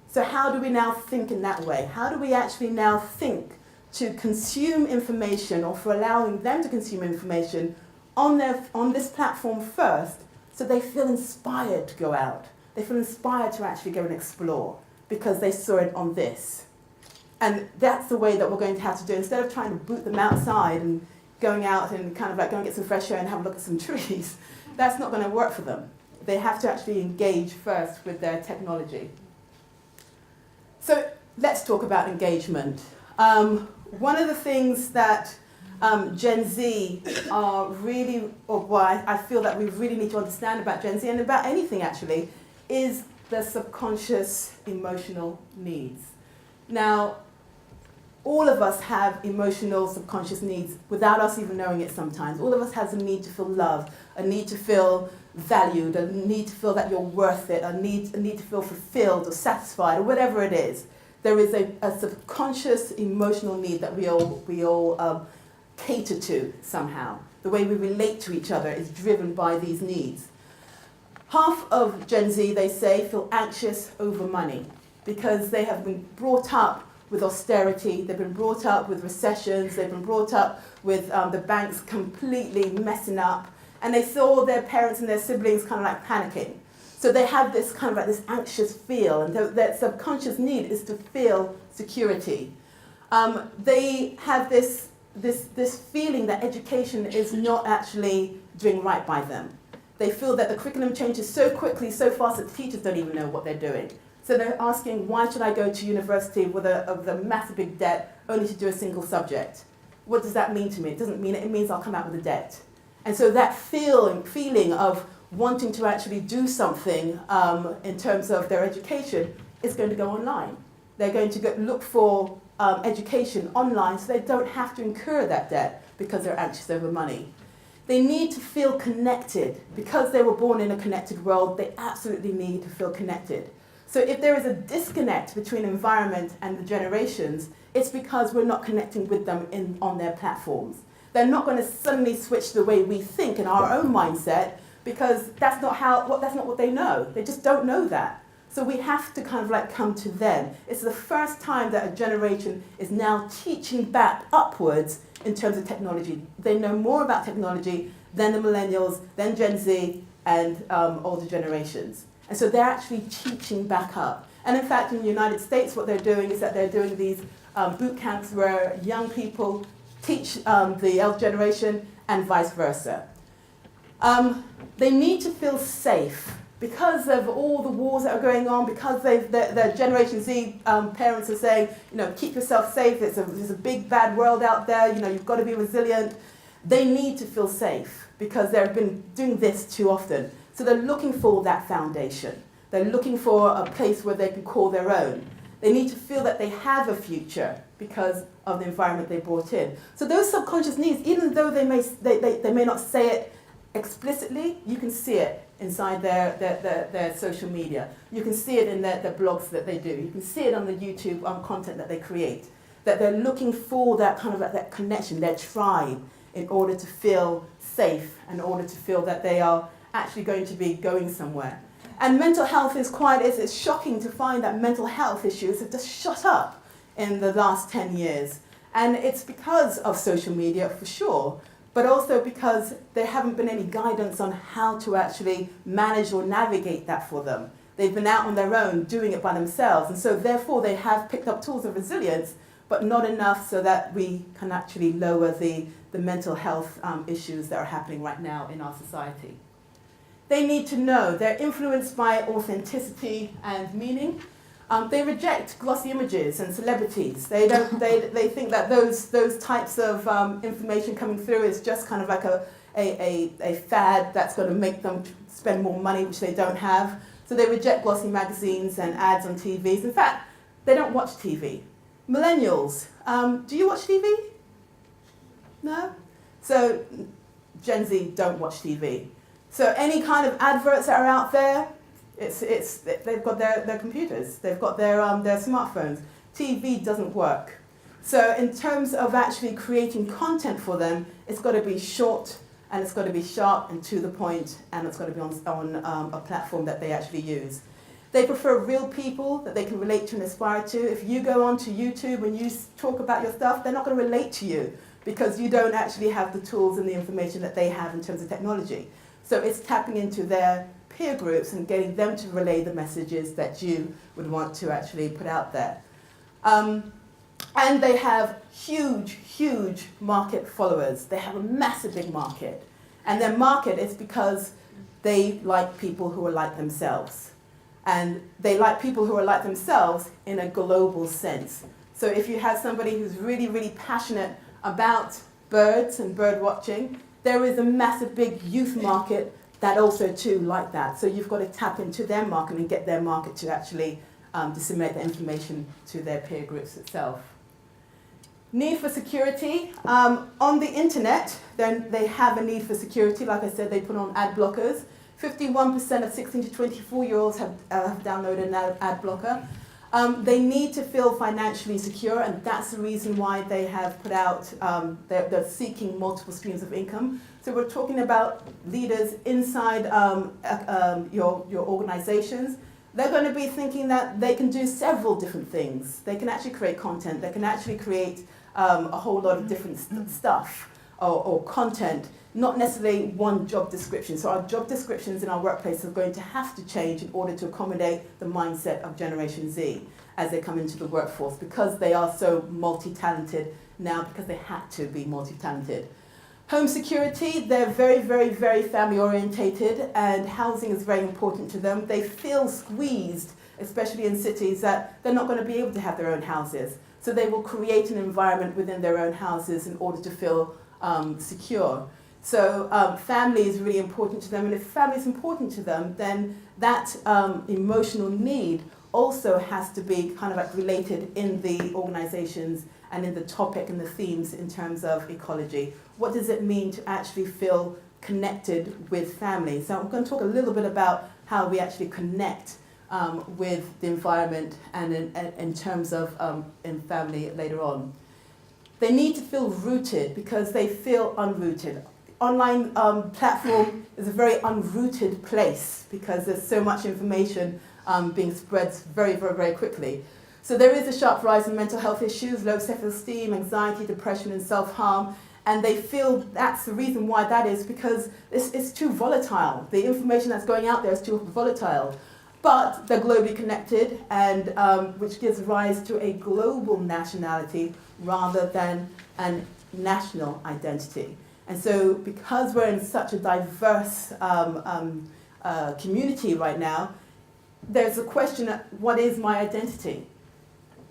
So how do we now think in that way? How do we actually now think to consume information, or for allowing them to consume information on this platform first, so they feel inspired to go out? They feel inspired to actually go and explore because they saw it on this. And that's the way that we're going to have to do it. Instead of trying to boot them outside and going out and kind of like go and get some fresh air and have a look at some trees, that's not going to work for them. they have to actually engage first with their technology. So let's talk about engagement. One of the things that Gen Z are really, or why I feel that we really need to understand about Gen Z and about anything actually, is the subconscious emotional needs. Now, all of us have emotional subconscious needs without us even knowing it sometimes. All of us has a need to feel loved, a need to feel valued, a need to feel that you're worth it, a need to feel fulfilled or satisfied or whatever it is. There is a subconscious emotional need that we all cater to somehow. The way we relate to each other is driven by these needs. Half of Gen Z, they say, feel anxious over money because they have been brought up with austerity, they've been brought up with recessions, they've been brought up with the banks completely messing up, and they saw their parents and their siblings kind of like panicking. So they have this kind of like this anxious feel, and their subconscious need is to feel security. They have this feeling that education is not actually doing right by them. They feel that the curriculum changes so quickly, so fast, that the teachers don't even know what they're doing. So they're asking, why should I go to university with a massive big debt only to do a single subject? What does that mean to me? It doesn't mean it. It means I'll come out with a debt. And so that feeling of wanting to actually do something in terms of their education is going to go online. They're going to look for education online so they don't have to incur that debt because they're anxious over money. They need to feel connected. Because they were born in a connected world, they absolutely need to feel connected. So if there is a disconnect between environment and the generations, it's because we're not connecting with them on their platforms. They're not going to suddenly switch the way we think in our own mindset because that's not what they know. They just don't know that. So we have to kind of like come to them. It's the first time that a generation is now teaching back upwards in terms of technology. They know more about technology than the millennials, than Gen Z, and older generations. And so they're actually teaching back up. And in fact, in the United States, what they're doing is that they're doing these boot camps where young people teach the elder generation and vice versa. They need to feel safe because of all the wars that are going on, because the Generation Z parents are saying, keep yourself safe, there's a big bad world out there, you've got to be resilient. They need to feel safe because they've been doing this too often. So they're looking for that foundation. They're looking for a place where they can call their own. They need to feel that they have a future because of the environment they brought in. So those subconscious needs, even though they may not say it explicitly, you can see it inside their social media. You can see it in their blogs that they do. You can see it on the YouTube content that they create. That they're looking for that kind of that connection, their tribe, in order to feel safe, in order to feel that they are actually going to be going somewhere. And mental health it's shocking to find that mental health issues have just shot up in the last 10 years. And it's because of social media, for sure, but also because there haven't been any guidance on how to actually manage or navigate that for them. They've been out on their own, doing it by themselves, and so therefore they have picked up tools of resilience, but not enough so that we can actually lower the mental health issues that are happening right now in our society. They need to know they're influenced by authenticity and meaning. They reject glossy images and celebrities. They think that those types of information coming through is just kind of like a fad that's going to make them spend more money, which they don't have. So they reject glossy magazines and ads on TVs. In fact, they don't watch TV. Millennials, do you watch TV? No? So Gen Z don't watch TV. So any kind of adverts that are out there, they've got their computers, they've got their smartphones. TV doesn't work. So in terms of actually creating content for them, it's got to be short and it's got to be sharp and to the point, and it's got to be on a platform that they actually use. They prefer real people that they can relate to and aspire to. If you go onto YouTube and you talk about your stuff, they're not going to relate to you because you don't actually have the tools and the information that they have in terms of technology. So it's tapping into their peer groups and getting them to relay the messages that you would want to actually put out there. And they have huge market followers. They have a massive big market. And their market is because they like people who are like themselves. And they like people who are like themselves in a global sense. So if you have somebody who's really, really passionate about birds and bird watching, there is a massive big youth market that also too like that. So you've got to tap into their market and get their market to actually disseminate the information to their peer groups itself. Need for security. On the internet, then they have a need for security. Like I said, they put on ad blockers. 51% of 16 to 24-year-olds have downloaded an ad blocker. They need to feel financially secure, and that's the reason why they have put out, they're seeking multiple streams of income. So we're talking about leaders inside your organizations. They're going to be thinking that they can do several different things. They can actually create content. They can actually create a whole lot of different stuff or content, not necessarily one job description. So our job descriptions in our workplace are going to have to change in order to accommodate the mindset of Generation Z as they come into the workforce, because they are so multi-talented now, because they had to be multi-talented. Home security, they're very, very, very family orientated, and housing is very important to them. They feel squeezed, especially in cities, that they're not going to be able to have their own houses. So they will create an environment within their own houses in order to feel secure. So family is really important to them, and if family is important to them, then that emotional need also has to be kind of like related in the organizations and in the topic and the themes in terms of ecology. What does it mean to actually feel connected with family? So I'm going to talk a little bit about how we actually connect with the environment and in terms of in family later on. They need to feel rooted because they feel unrooted. Online platform is a very unrooted place because there's so much information being spread very, very, very quickly. So there is a sharp rise in mental health issues, low self-esteem, anxiety, depression, and self-harm. And they feel that's the reason why that is, because it's too volatile. The information that's going out there is too volatile. But they're globally connected, and which gives rise to a global nationality rather than a national identity. And so because we're in such a diverse community right now, there's a question of what is my identity?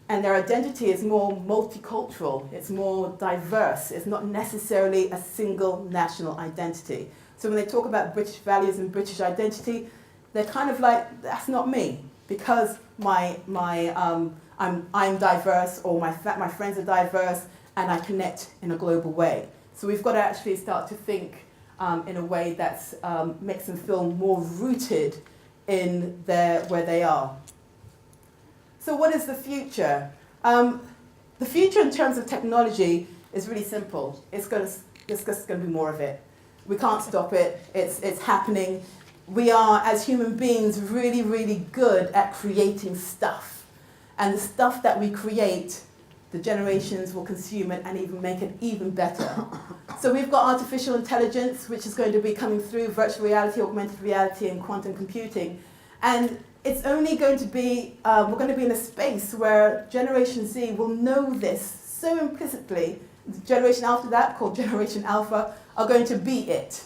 And their identity is more multicultural, it's more diverse, it's not necessarily a single national identity. So when they talk about British values and British identity, they're kind of like, that's not me, because I'm diverse, or my friends are diverse, and I connect in a global way. So we've got to actually start to think in a way that makes them feel more rooted in where they are. So what is the future? The future in terms of technology is really simple. It's just going to be more of it. We can't stop it. It's happening. We are, as human beings, really, really good at creating stuff. And the stuff that we create, the generations will consume it and even make it even better. So we've got artificial intelligence, which is going to be coming through virtual reality, augmented reality, and quantum computing. And it's only going to be, we're going to be in a space where Generation Z will know this so implicitly. The generation after that, called Generation Alpha, are going to be it.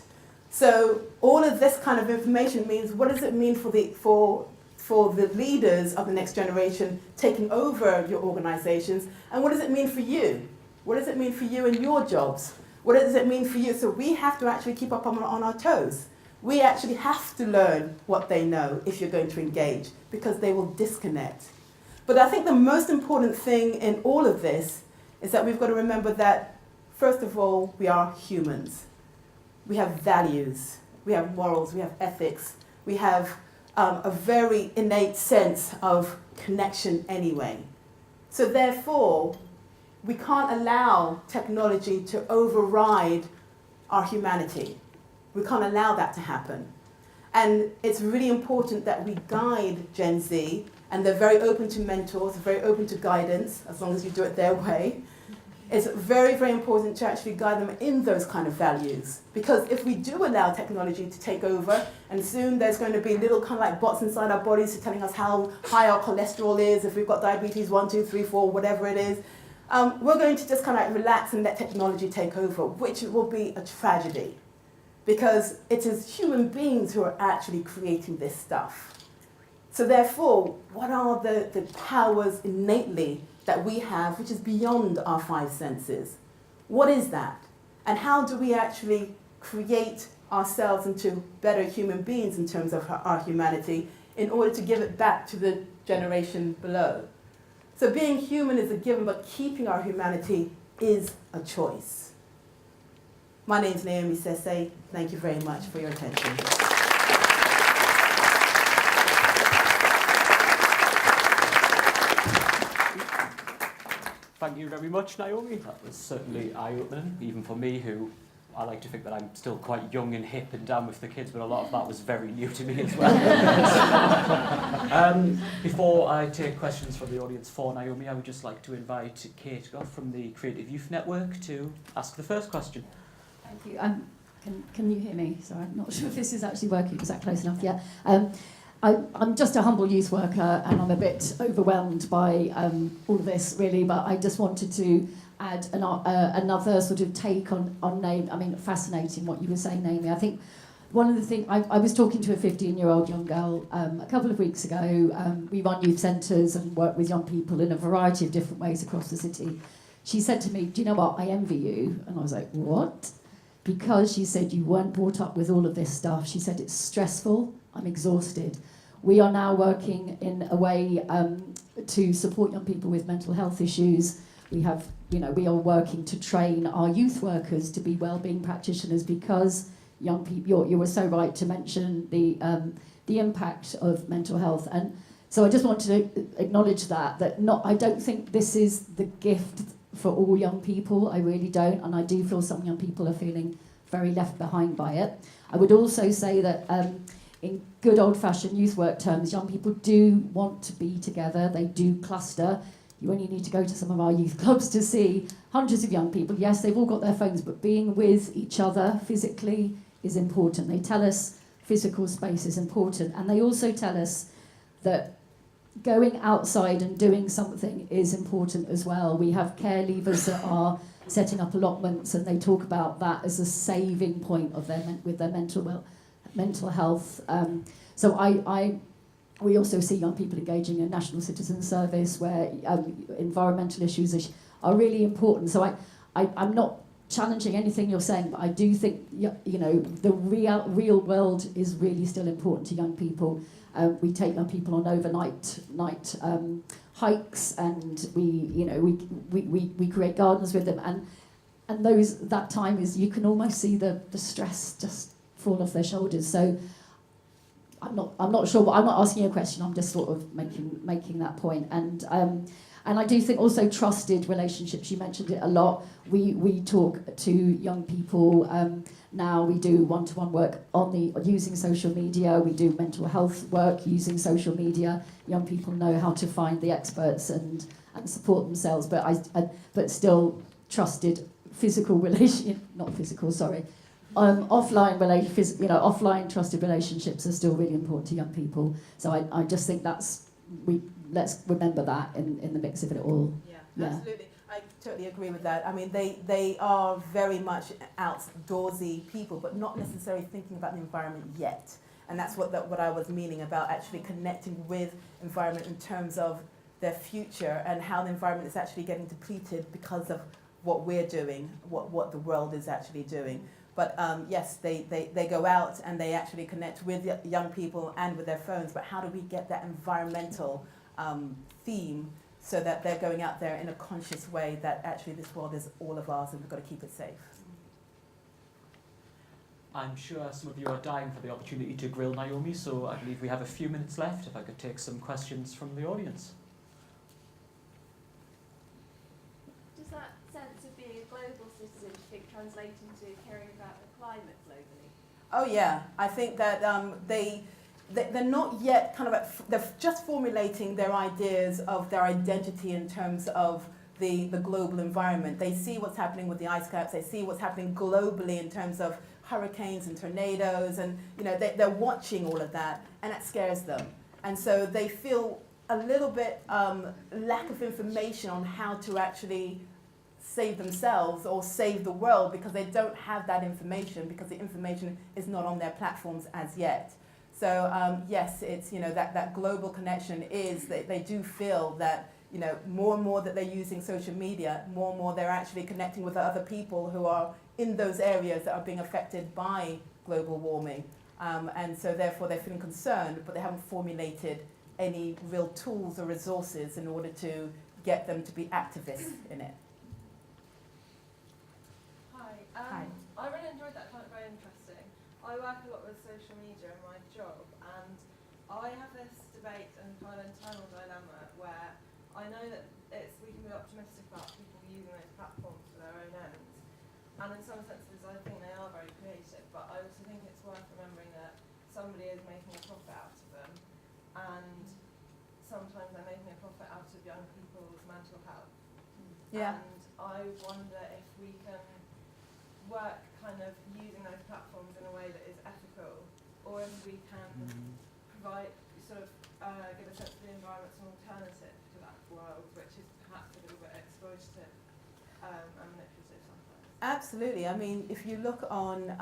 So all of this kind of information means, what does it mean for the leaders of the next generation taking over your organizations? And what does it mean for you? What does it mean for you and your jobs? What does it mean for you? So we have to actually keep up on our toes. We actually have to learn what they know if you're going to engage, because they will disconnect. But I think the most important thing in all of this is that we've got to remember that, first of all, we are humans. We have values, we have morals, we have ethics, we have a very innate sense of connection anyway. So therefore, we can't allow technology to override our humanity. We can't allow that to happen. And it's really important that we guide Gen Z, and they're very open to mentors, very open to guidance, as long as you do it their way. It's very, very important to actually guide them in those kind of values. Because if we do allow technology to take over, and soon there's going to be little kind of like bots inside our bodies telling us how high our cholesterol is, if we've got diabetes 1, 2, 3, 4, whatever it is, we're going to just kind of like relax and let technology take over, which will be a tragedy. because it is human beings who are actually creating this stuff. So therefore, what are the powers innately that we have, which is beyond our five senses? What is that? And how do we actually create ourselves into better human beings in terms of our humanity in order to give it back to the generation below? So being human is a given, but keeping our humanity is a choice. My name is Naomi Sesay. Thank you very much for your attention. Thank you very much, Naomi. That was certainly eye-opening, even for me, who I like to think that I'm still quite young and hip and down with the kids, but a lot of that was very new to me as well. Before I take questions from the audience for Naomi, I would just like to invite Kate Goff from the Creative Youth Network to ask the first question. Thank you. Can you hear me? Sorry, I'm not sure if this is actually working. Is that close enough? Yeah. I'm just a humble youth worker, and I'm a bit overwhelmed by all of this, really. But I just wanted to add another sort of take on Naomi. I mean, fascinating what you were saying, Naomi. I think one of the things I was talking to a 15-year-old young girl a couple of weeks ago. We run youth centres and work with young people in a variety of different ways across the city. She said to me, "Do you know what? I envy you." And I was like, "What?" Because she said, "You weren't brought up with all of this stuff." She said, "It's stressful. I'm exhausted." We are now working in a way to support young people with mental health issues. We have, we are working to train our youth workers to be wellbeing practitioners, because young people, you were so right to mention the impact of mental health. And so I just wanted to acknowledge that I don't think this is the gift for all young people. I really don't. And I do feel some young people are feeling very left behind by it. I would also say that in good old-fashioned youth work terms, young people do want to be together. They do cluster. You only need to go to some of our youth clubs to see hundreds of young people. Yes, they've all got their phones, but being with each other physically is important. They tell us physical space is important. And they also tell us that going outside and doing something is important as well. We have care leavers that are setting up allotments, and they talk about that as a saving point of with their mental health. So we also see young people engaging in national citizen service, where environmental issues are really important. So I'm not challenging anything you're saying, but I do think the real world is really still important to young people. We take young people on overnight hikes, and we create gardens with them, and that time is, you can almost see the stress just fall off their shoulders. So I'm not sure, but I'm not asking you a question. I'm just sort of making that point. And I do think also trusted relationships. You mentioned it a lot. We talk to young people now. We do one-to-one work using social media. We do mental health work using social media. Young people know how to find the experts and support themselves. But still trusted physical relation, not physical. Sorry. Offline trusted relationships are still really important to young people. So I just think let's remember that in the mix of it all. Yeah, absolutely. I totally agree with that. I mean, they are very much outdoorsy people, but not necessarily thinking about the environment yet. And that's what I was meaning about actually connecting with environment in terms of their future and how the environment is actually getting depleted because of what we're doing, what the world is actually doing. But yes, they go out and they actually connect with young people and with their phones. But how do we get that environmental theme so that they're going out there in a conscious way that actually this world is all of ours and we've got to keep it safe? I'm sure some of you are dying for the opportunity to grill Naomi, so I believe we have a few minutes left. If I could take some questions from the audience. Does that sense of being a global citizen, do you think, translate into caring about the climate globally? Oh yeah, I think that they're not yet they're just formulating their ideas of their identity in terms of the global environment. They see what's happening with the ice caps, they see what's happening globally in terms of hurricanes and tornadoes, and they're watching all of that, and that scares them. And so they feel a little bit lack of information on how to actually save themselves or save the world because they don't have that information, because the information is not on their platforms as yet. So yes, it's, you know, that global connection is that they do feel that, you know, more and more that they're using social media, more and more they're actually connecting with other people who are in those areas that are being affected by global warming. And so therefore they're feeling concerned, but they haven't formulated any real tools or resources in order to get them to be activists in it. Hi. Hi. I really enjoyed that, found it very interesting. I work a lot with social media in my job, and I have this debate and kind of internal dilemma where I know that we can be optimistic about people using those platforms for their own ends, and in some senses I think they are very creative, but I also think it's worth remembering that somebody is making a profit out of them, and sometimes they're making a profit out of young people's mental health. Yeah. And I wonder if we can work kind of using those platforms in a way that is ethical, or if we can provide, sort of give a sense of the environment's an alternative to that world, which is perhaps a little bit exploitative and manipulative sometimes. Absolutely. I mean, if you look on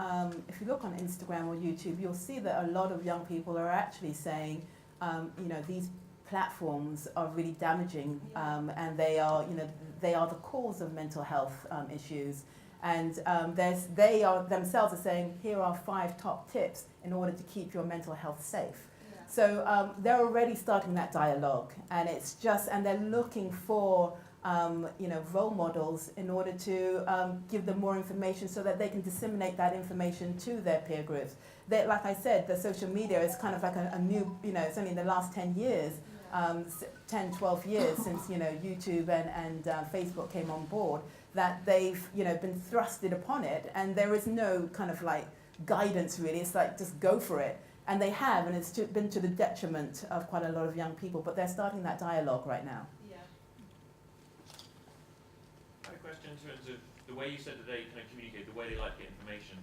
Instagram or YouTube, you'll see that a lot of young people are actually saying, you know, these platforms are really damaging, and they are, you know, they are the cause of mental health issues. And they are themselves are saying, here are 5 top tips in order to keep your mental health safe. Yeah. So they're already starting that dialogue, and it's just, and they're looking for, you know, role models in order to give them more information so that they can disseminate that information to their peer groups. They, like I said, the social media is kind of like a new, you know, it's only in the last 10 years, 10, 12 years since, you know, YouTube and Facebook came on board, that they've, you know, been thrusted upon it, and there is no kind of like guidance really. It's like, just go for it. And they have, and it's been to the detriment of quite a lot of young people, but they're starting that dialogue right now. Yeah. I have a question in terms of the way you said that they kind of communicate, the way they like to get information,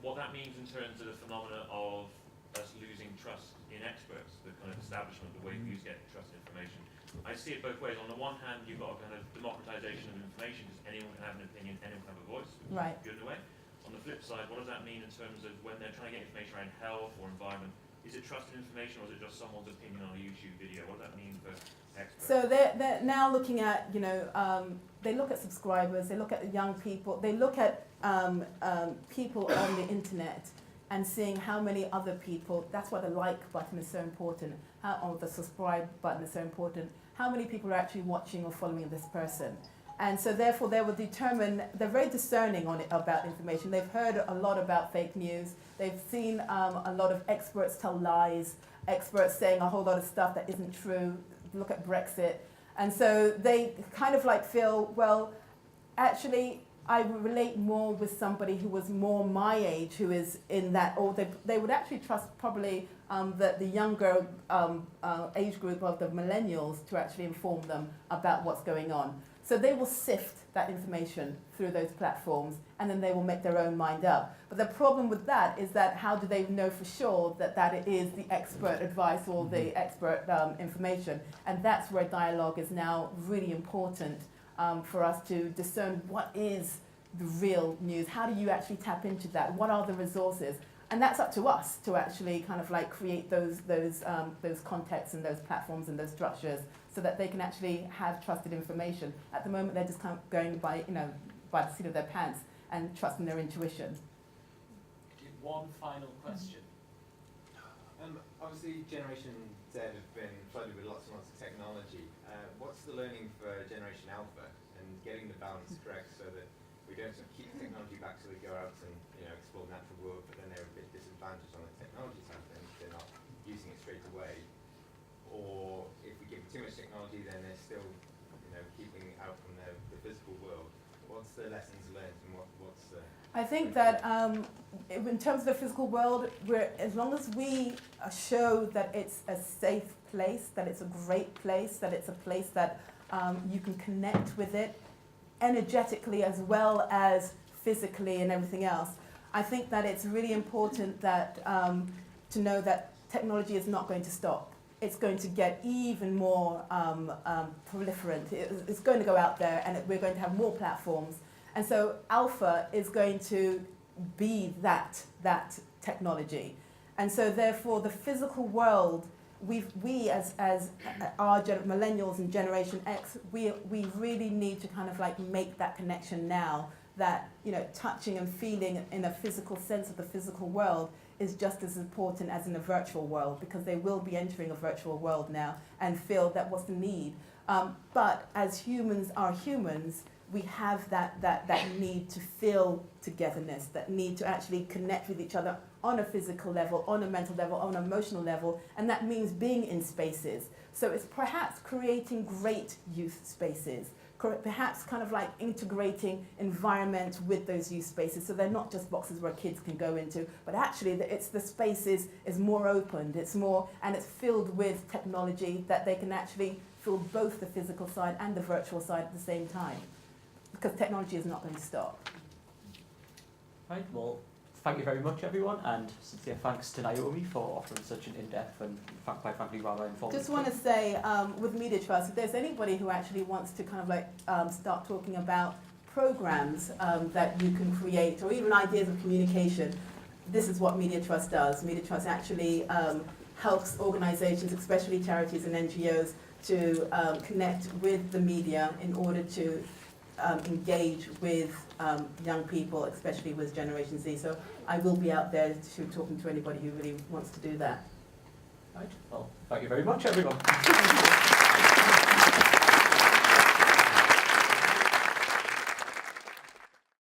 what that means in terms of the phenomena of us losing trust in experts, the kind of establishment, the way views get trusted information. I see it both ways. On the one hand, you've got a kind of democratization of information because anyone can have an opinion, anyone can have a voice, which Right. is good in a way. On the flip side, what does that mean in terms of when they're trying to get information around health or environment? Is it trusted information, or is it just someone's opinion on a YouTube video? What does that mean for experts? So they're now looking at, you know, they look at subscribers, they look at young people, they look at people on the internet and seeing how many other people, that's why the like button is so important, or the subscribe button is so important, how many people are actually watching or following this person. And so therefore they will determine, they're very discerning on it about information. They've heard a lot about fake news. They've seen a lot of experts tell lies, experts saying a whole lot of stuff that isn't true. Look at Brexit. And so they kind of like feel, well, actually I relate more with somebody who was more my age, who is in that, or they would actually trust probably the younger age group of the millennials to actually inform them about what's going on. So they will sift that information through those platforms, and then they will make their own mind up. But the problem with that is that how do they know for sure that it is the expert advice or the expert information? And that's where dialogue is now really important for us to discern what is the real news. How do you actually tap into that? What are the resources? And that's up to us to actually kind of like create those contexts and those platforms and those structures so that they can actually have trusted information. At the moment, they're just kind of going by, you know, by the seat of their pants and trusting their intuition. One final question. Obviously, Generation Z have been flooded with lots and lots of technology. What's the learning for Generation Alpha and getting the balance correct so that we don't sort of keep technology back so they go out and, you know, explore the natural world, but then they're a bit disadvantaged on the technology side of things, they're not using it straight away. Or if we give them too much technology, then they're still, you know, keeping it out from the physical world. What's the lessons learned and what's the... I think that in terms of the physical world, as long as we show that it's a safe place, that it's a great place, that it's a place that you can connect with it energetically as well as physically and everything else, I think that it's really important that to know that technology is not going to stop. it's going to get even more proliferant. It's going to go out there, and we're going to have more platforms. And so alpha is going to be that technology. And so therefore the physical world, we as our millennials and Generation X, we really need to kind of like make that connection now, that, you know, touching and feeling in a physical sense of the physical world is just as important as in a virtual world, because they will be entering a virtual world now and feel that what's the need. But as humans are humans, we have that need to feel togetherness, that need to actually connect with each other on a physical level, on a mental level, on an emotional level, and that means being in spaces. So it's perhaps creating great youth spaces, perhaps kind of like integrating environment with those youth spaces, so they're not just boxes where kids can go into, but actually it's the spaces is more opened, it's more, and it's filled with technology that they can actually feel both the physical side and the virtual side at the same time, because technology is not going to stop. Right, well, thank you very much, everyone, and sincere thanks to Naomi for offering such an in-depth and, quite frankly, rather informative. Just want to say, with Media Trust, if there's anybody who actually wants to kind of like start talking about programs that you can create, or even ideas of communication, this is what Media Trust does. Media Trust actually helps organizations, especially charities and NGOs, to connect with the media in order to engage with young people, especially with Generation Z. So I will be out there talking to anybody who really wants to do that. Right, well, thank you very much, everyone.